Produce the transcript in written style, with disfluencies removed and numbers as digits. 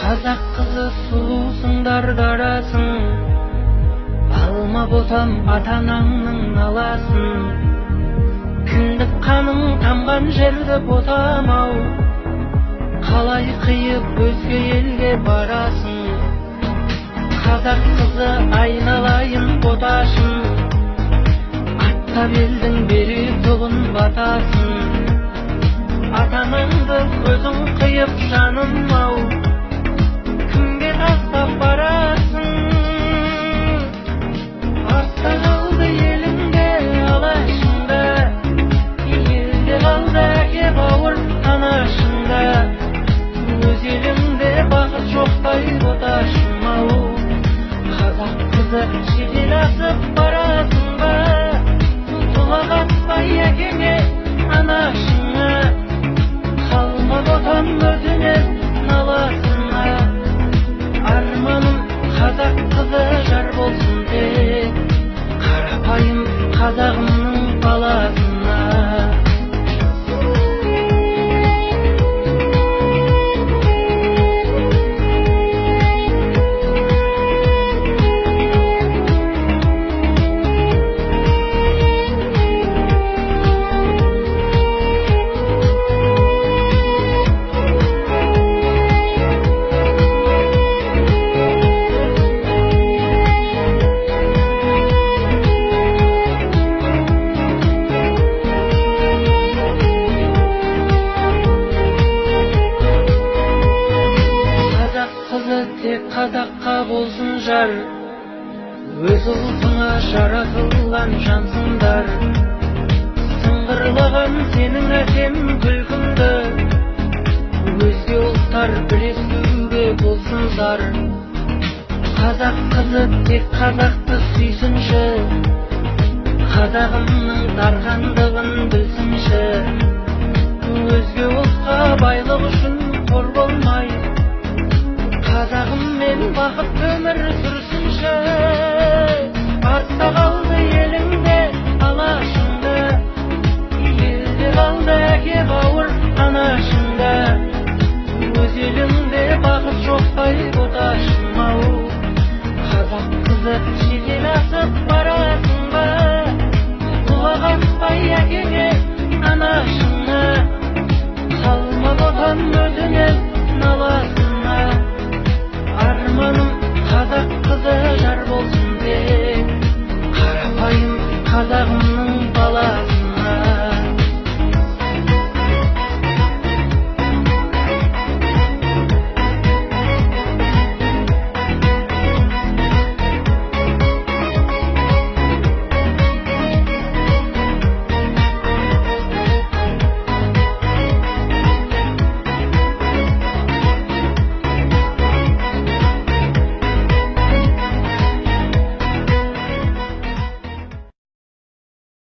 Қазақ қызы сұлусыңдар дарасың, алма ботам ата-анаңның аласын. Кіндік қаның тамған жерді ботам-ау, қалай қиып өзге елге барасың. Қазақ қызы айналайын боташым, аттап елдің берек тұғын батасын. Ата-анаңды көзің қиып жаным-ау, кімге тастап барасың? Артта қалды еліңде алашыңда, елде қалды әке бауыр анашыңда. Өз еліңде бақыт жоқтай боташым-ау, қазақ қызы шетел асып барасың ба? Құлақ аспай әкеңе анашыңа, қалма ботам өтінер наласына. Арманым қазақ қызы жар болсын тек, қарапайым қазағымның баласына. Тек қазаққа болсын жар, өз ұлтыңа жаратылған жансыңдар. Сыңғырлаған сенің әсем күлкіңді, өзге ұлттар білесуге болсын зар. Қазақ қызы тек қазақты сүйсінші, қазағымның дархандығын білсінші.